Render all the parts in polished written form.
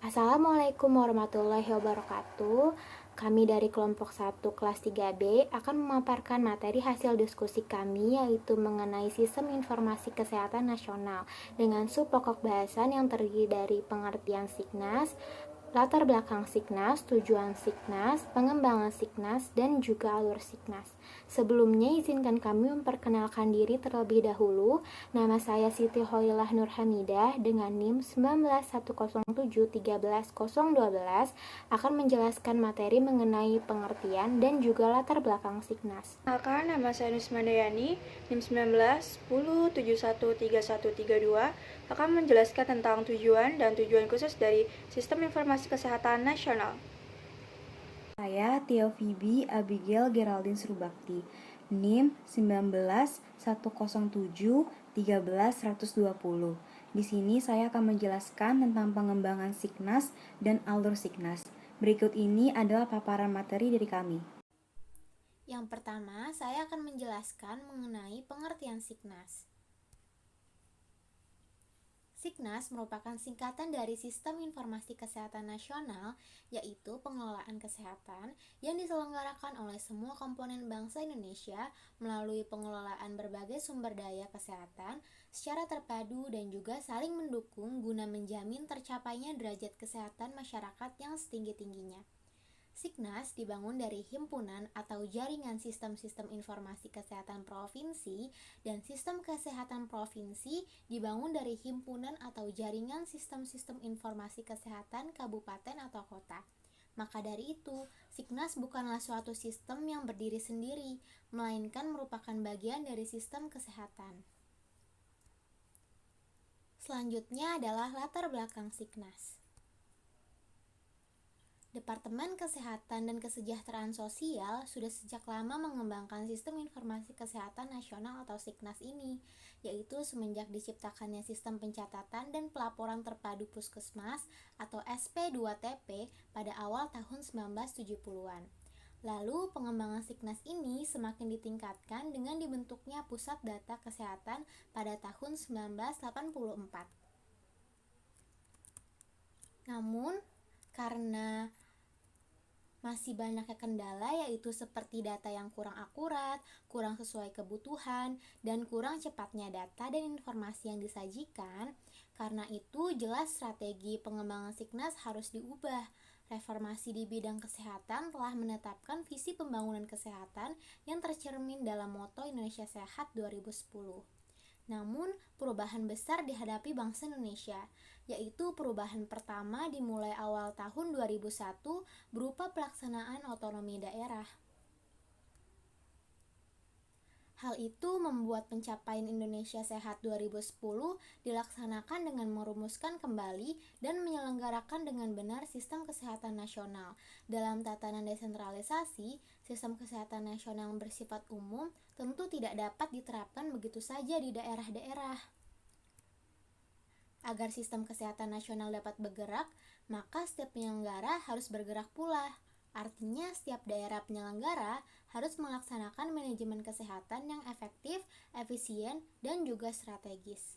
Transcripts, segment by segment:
Assalamualaikum warahmatullahi wabarakatuh. Kami dari kelompok 1 kelas 3B akan memaparkan materi hasil diskusi kami, yaitu mengenai sistem informasi kesehatan nasional dengan sub pokok bahasan yang terdiri dari pengertian Signas, latar belakang Signas, tujuan Signas, pengembangan Signas, dan juga alur Signas. Sebelumnya izinkan kami memperkenalkan diri terlebih dahulu. Nama saya Siti Hoilah Nurhamidah dengan NIM 19.107.13.012 akan menjelaskan materi mengenai pengertian dan juga latar belakang Signas. Perkenalkan, nama saya Nusmandayani, NIM 19.10713132 akan menjelaskan tentang tujuan dan tujuan khusus dari Sistem Informasi Kesehatan Nasional. Saya Tio Phoebe Abigail Geraldine Surubakti, NIM 19.107.13.120. Di sini saya akan menjelaskan tentang pengembangan Signas dan alur Signas. Berikut ini adalah paparan materi dari kami. Yang pertama, saya akan menjelaskan mengenai pengertian Signas. Signas merupakan singkatan dari Sistem Informasi Kesehatan Nasional, yaitu pengelolaan kesehatan yang diselenggarakan oleh semua komponen bangsa Indonesia melalui pengelolaan berbagai sumber daya kesehatan secara terpadu dan juga saling mendukung guna menjamin tercapainya derajat kesehatan masyarakat yang setinggi-tingginya. Signas dibangun dari himpunan atau jaringan sistem-sistem informasi kesehatan provinsi, dan sistem kesehatan provinsi dibangun dari himpunan atau jaringan sistem-sistem informasi kesehatan kabupaten atau kota. Maka dari itu, Signas bukanlah suatu sistem yang berdiri sendiri, melainkan merupakan bagian dari sistem kesehatan. Selanjutnya adalah latar belakang Signas. Departemen Kesehatan dan Kesejahteraan Sosial sudah sejak lama mengembangkan Sistem Informasi Kesehatan Nasional atau Signas ini, yaitu semenjak diciptakannya Sistem Pencatatan dan Pelaporan Terpadu Puskesmas atau SP2TP pada awal tahun 1970-an. Lalu, pengembangan Signas ini semakin ditingkatkan dengan dibentuknya Pusat Data Kesehatan pada tahun 1984. Namun, karena masih banyaknya kendala, yaitu seperti data yang kurang akurat, kurang sesuai kebutuhan, dan kurang cepatnya data dan informasi yang disajikan. Karena itu, jelas strategi pengembangan Signas harus diubah. Reformasi di bidang kesehatan telah menetapkan visi pembangunan kesehatan yang tercermin dalam moto Indonesia Sehat 2010. Namun, perubahan besar dihadapi bangsa Indonesia, yaitu perubahan pertama dimulai awal tahun 2001 berupa pelaksanaan otonomi daerah. Hal itu membuat pencapaian Indonesia Sehat 2010 dilaksanakan dengan merumuskan kembali dan menyelenggarakan dengan benar sistem kesehatan nasional. Dalam tatanan desentralisasi, sistem kesehatan nasional yang bersifat umum tentu tidak dapat diterapkan begitu saja di daerah-daerah. Agar sistem kesehatan nasional dapat bergerak, maka setiap penyelenggara harus bergerak pula. Artinya, setiap daerah penyelenggara harus melaksanakan manajemen kesehatan yang efektif, efisien, dan juga strategis.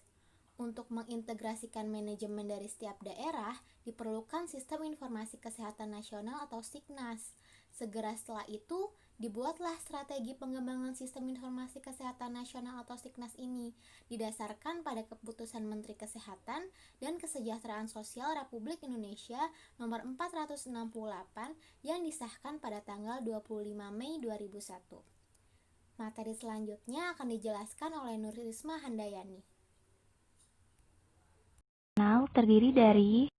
Untuk mengintegrasikan manajemen dari setiap daerah, diperlukan Sistem Informasi Kesehatan Nasional atau Signas. Segera setelah itu, dibuatlah strategi pengembangan Sistem Informasi Kesehatan Nasional atau Signas ini, didasarkan pada keputusan Menteri Kesehatan dan Kesejahteraan Sosial Republik Indonesia nomor 468 yang disahkan pada tanggal 25 Mei 2001. Materi selanjutnya akan dijelaskan oleh Nur Risma Handayani. Terdiri dari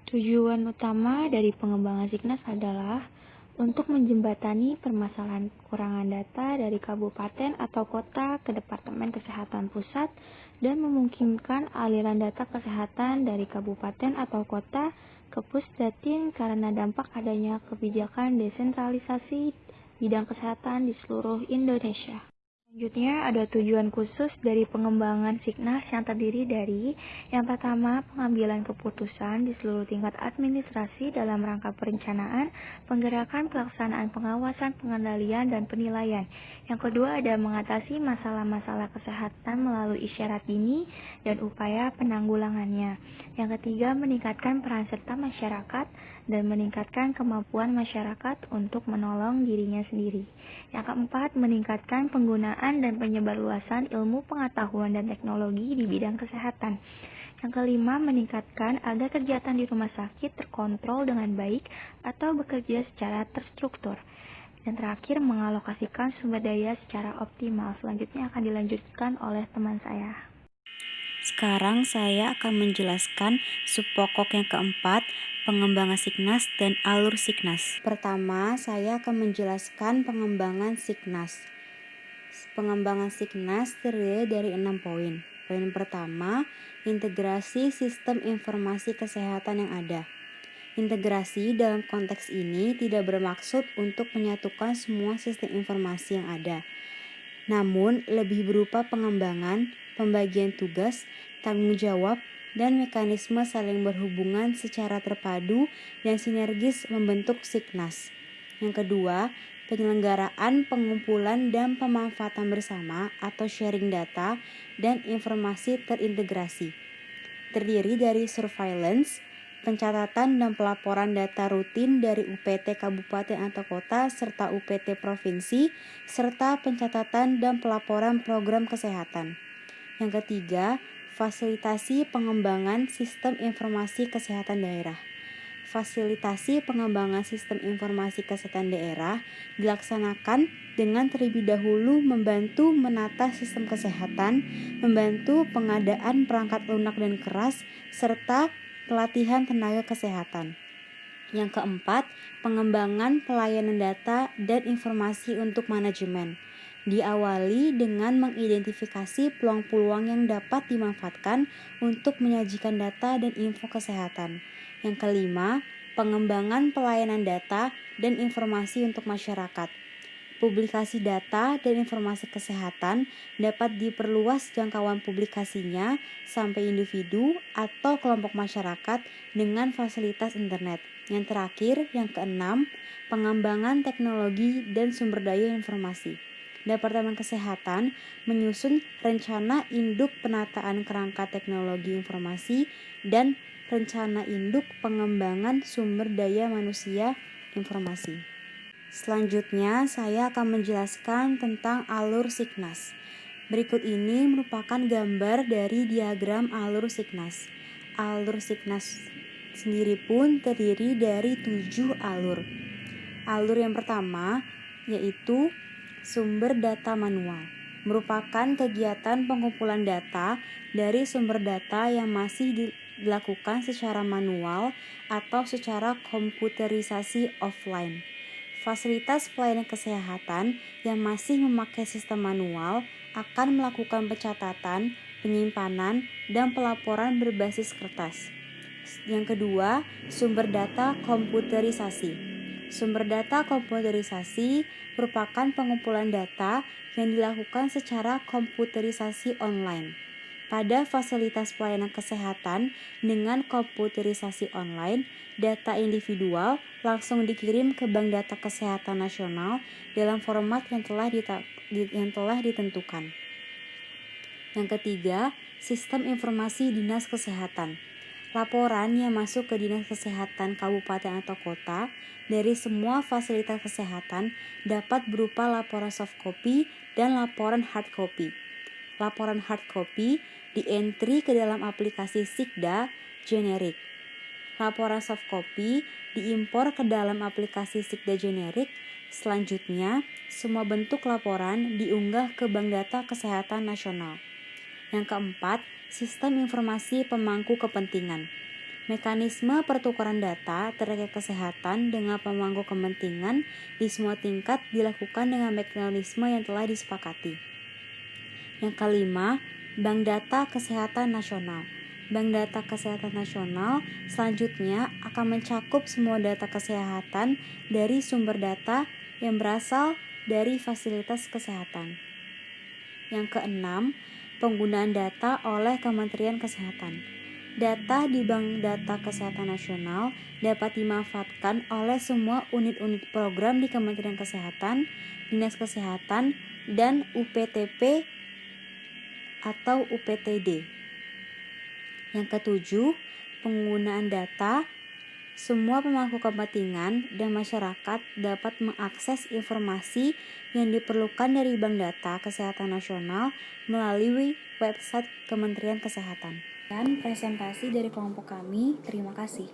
tujuan utama dari pengembangan Signas adalah untuk menjembatani permasalahan kekurangan data dari kabupaten atau kota ke Departemen Kesehatan Pusat dan memungkinkan aliran data kesehatan dari kabupaten atau kota ke Pusdatin karena dampak adanya kebijakan desentralisasi bidang kesehatan di seluruh Indonesia. Selanjutnya ada tujuan khusus dari pengembangan Signas yang terdiri dari yang pertama, pengambilan keputusan di seluruh tingkat administrasi dalam rangka perencanaan, penggerakan, pelaksanaan, pengawasan, pengendalian, dan penilaian. Yang kedua ada mengatasi masalah-masalah kesehatan melalui isyarat dini dan upaya penanggulangannya. Yang ketiga, meningkatkan peran serta masyarakat dan meningkatkan kemampuan masyarakat untuk menolong dirinya sendiri. Yang keempat, meningkatkan penggunaan dan penyebarluasan ilmu pengetahuan dan teknologi di bidang kesehatan. Yang kelima, meningkatkan agar kegiatan di rumah sakit terkontrol dengan baik atau bekerja secara terstruktur. Dan terakhir, mengalokasikan sumber daya secara optimal. Selanjutnya akan dilanjutkan oleh teman saya. Sekarang saya akan menjelaskan subpokok yang keempat, pengembangan Signas dan alur Signas. Pertama, saya akan menjelaskan pengembangan Signas. Pengembangan Signas terdiri dari 6 poin. Poin pertama, integrasi sistem informasi kesehatan yang ada. Integrasi dalam konteks ini tidak bermaksud untuk menyatukan semua sistem informasi yang ada, namun lebih berupa pengembangan, pembagian tugas, tanggung jawab, dan mekanisme saling berhubungan secara terpadu dan sinergis membentuk Signas. Yang kedua, penyelenggaraan, pengumpulan, dan pemanfaatan bersama atau sharing data dan informasi terintegrasi. Terdiri dari surveillance, pencatatan dan pelaporan data rutin dari UPT kabupaten atau kota serta UPT provinsi, serta pencatatan dan pelaporan program kesehatan. Yang ketiga, fasilitasi pengembangan sistem informasi kesehatan daerah. Fasilitasi pengembangan sistem informasi kesehatan daerah dilaksanakan dengan terlebih dahulu membantu menata sistem kesehatan, membantu pengadaan perangkat lunak dan keras, serta pelatihan tenaga kesehatan. Yang keempat, pengembangan pelayanan data dan informasi untuk manajemen. Diawali dengan mengidentifikasi peluang-peluang yang dapat dimanfaatkan untuk menyajikan data dan info kesehatan. Yang kelima, pengembangan pelayanan data dan informasi untuk masyarakat. Publikasi data dan informasi kesehatan dapat diperluas jangkauan publikasinya sampai individu atau kelompok masyarakat dengan fasilitas internet. Yang terakhir, yang keenam, pengembangan teknologi dan sumber daya informasi. Departemen Kesehatan menyusun rencana induk penataan kerangka teknologi informasi dan rencana induk pengembangan sumber daya manusia informasi. Selanjutnya, saya akan menjelaskan tentang alur Signas. Berikut ini merupakan gambar dari diagram alur Signas. Alur Signas sendiri pun terdiri dari 7 alur. Alur yang pertama yaitu sumber data manual. Merupakan kegiatan pengumpulan data dari sumber data yang masih dilakukan secara manual atau secara komputerisasi offline. Fasilitas pelayanan kesehatan yang masih memakai sistem manual akan melakukan pencatatan, penyimpanan, dan pelaporan berbasis kertas. Yang kedua, sumber data komputerisasi. Sumber data komputerisasi merupakan pengumpulan data yang dilakukan secara komputerisasi online. Pada fasilitas pelayanan kesehatan dengan komputerisasi online, data individual langsung dikirim ke Bank Data Kesehatan Nasional dalam format yang telah ditentukan. Yang ketiga, sistem informasi Dinas Kesehatan. Laporan yang masuk ke Dinas Kesehatan Kabupaten atau Kota dari semua fasilitas kesehatan dapat berupa laporan soft copy dan laporan hard copy. Laporan hard copy di-entry ke dalam aplikasi Sigda generik. Laporan soft copy diimpor ke dalam aplikasi Sigda generik. Selanjutnya, semua bentuk laporan diunggah ke Bank Data Kesehatan Nasional. Yang keempat, sistem informasi pemangku kepentingan. Mekanisme pertukaran data terkait kesehatan dengan pemangku kepentingan di semua tingkat dilakukan dengan mekanisme yang telah disepakati. Yang kelima, Bank Data Kesehatan Nasional. Bank Data Kesehatan Nasional selanjutnya akan mencakup semua data kesehatan dari sumber data yang berasal dari fasilitas kesehatan. Yang keenam, penggunaan data oleh Kementerian Kesehatan. Data di Bank Data Kesehatan Nasional dapat dimanfaatkan oleh semua unit-unit program di Kementerian Kesehatan, Dinas Kesehatan, dan UPTP atau UPTD. Yang ketujuh, penggunaan data. Semua pemangku kepentingan dan masyarakat dapat mengakses informasi yang diperlukan dari Bank Data Kesehatan Nasional melalui website Kementerian Kesehatan. Dan presentasi dari kelompok kami, terima kasih.